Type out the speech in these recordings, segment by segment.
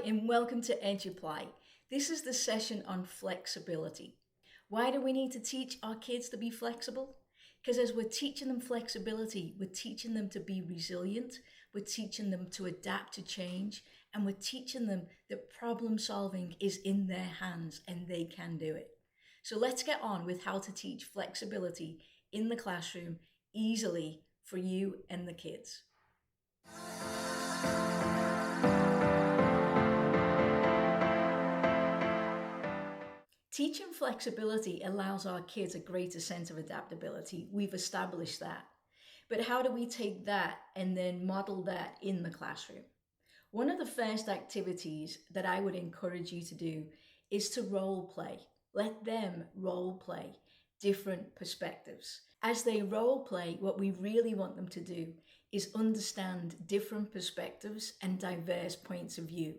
and welcome to Eduply. This is the session on flexibility. Why do we need to teach our kids to be flexible? Because as we're teaching them flexibility, we're teaching them to be resilient, we're teaching them to adapt to change, and we're teaching them that problem solving is in their hands and they can do it. So let's get on with how to teach flexibility in the classroom easily for you and the kids. Teaching flexibility allows our kids a greater sense of adaptability. We've established that. But how do we take that and then model that in the classroom? One of the first activities that I would encourage you to do is to role play. Let them role play different perspectives. As they role play, what we really want them to do is understand different perspectives and diverse points of view,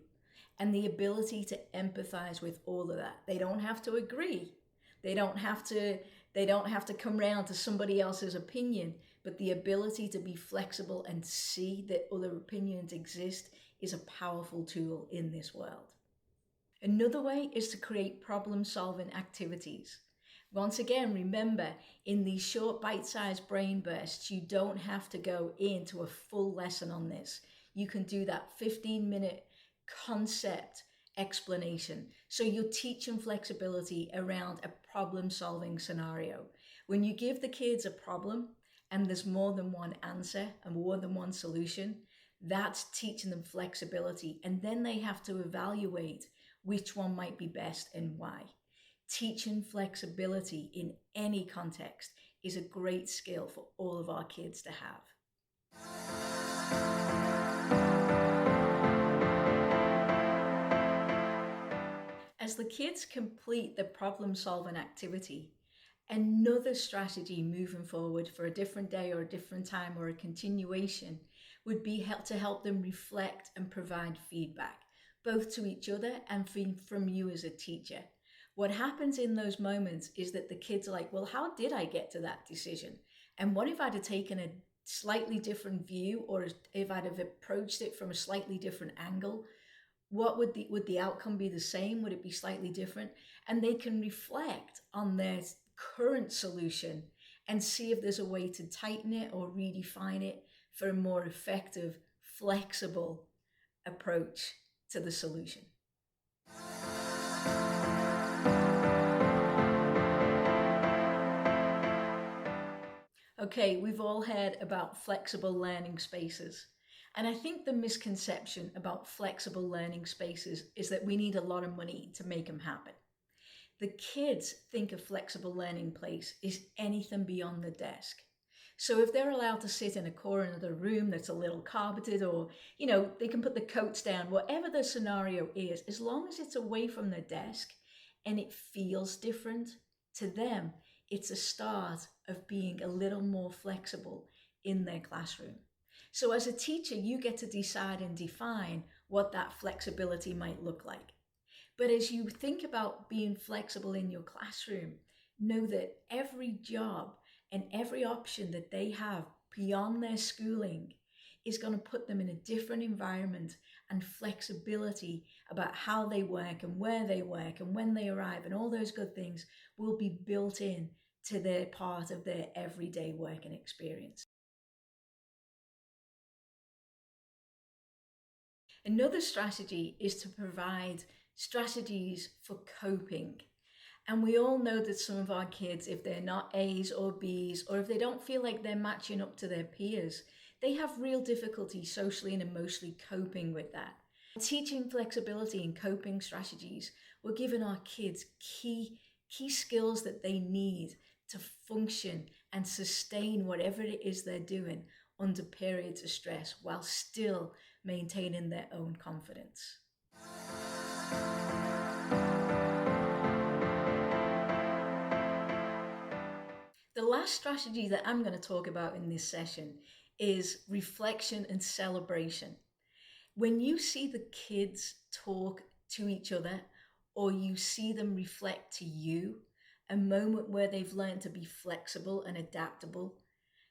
and the ability to empathize with all of that. They don't have to agree. They don't have to come round to somebody else's opinion, but the ability to be flexible and see that other opinions exist is a powerful tool in this world. Another way is to create problem-solving activities. Once again, remember, in these short bite-sized brain bursts, you don't have to go into a full lesson on this. You can do that 15-minute concept explanation. So you're teaching flexibility around a problem-solving scenario. When you give the kids a problem and there's more than one answer and more than one solution, that's teaching them flexibility. And then they have to evaluate which one might be best and why. Teaching flexibility in any context is a great skill for all of our kids to have. As the kids complete the problem-solving activity, another strategy moving forward for a different day or a different time or a continuation would be to help them reflect and provide feedback, both to each other and from you as a teacher. What happens in those moments is that the kids are like, well, how did I get to that decision? And what if I'd have taken a slightly different view, or if I'd have approached it from a slightly different angle? What would the outcome be the same? Would it be slightly different? And they can reflect on their current solution and see if there's a way to tighten it or redefine it for a more effective, flexible approach to the solution. Okay, we've all heard about flexible learning spaces. And I think the misconception about flexible learning spaces is that we need a lot of money to make them happen. The kids think a flexible learning place is anything beyond the desk. So if they're allowed to sit in a corner of the room that's a little carpeted, or, they can put the coats down, whatever the scenario is, as long as it's away from the desk and it feels different to them, it's a start of being a little more flexible in their classroom. So as a teacher, you get to decide and define what that flexibility might look like. But as you think about being flexible in your classroom, know that every job and every option that they have beyond their schooling is going to put them in a different environment, and flexibility about how they work and where they work and when they arrive and all those good things will be built in to their part of their everyday working experience. Another strategy is to provide strategies for coping. And we all know that some of our kids, if they're not A's or B's, or if they don't feel like they're matching up to their peers, they have real difficulty socially and emotionally coping with that. Teaching flexibility and coping strategies, we're giving our kids key skills that they need to function and sustain whatever it is they're doing under periods of stress while still maintaining their own confidence. The last strategy that I'm going to talk about in this session is reflection and celebration. When you see the kids talk to each other, or you see them reflect to you, a moment where they've learned to be flexible and adaptable,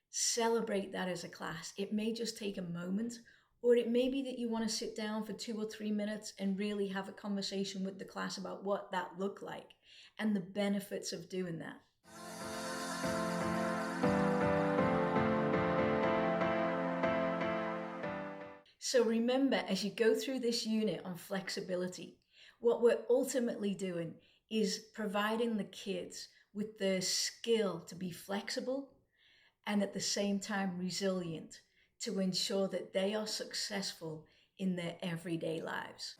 celebrate that as a class. It may just take a moment, Or it may be that you want to sit down for 2 or 3 minutes and really have a conversation with the class about what that looked like and the benefits of doing that. So remember, as you go through this unit on flexibility, what we're ultimately doing is providing the kids with the skill to be flexible and at the same time resilient to ensure that they are successful in their everyday lives.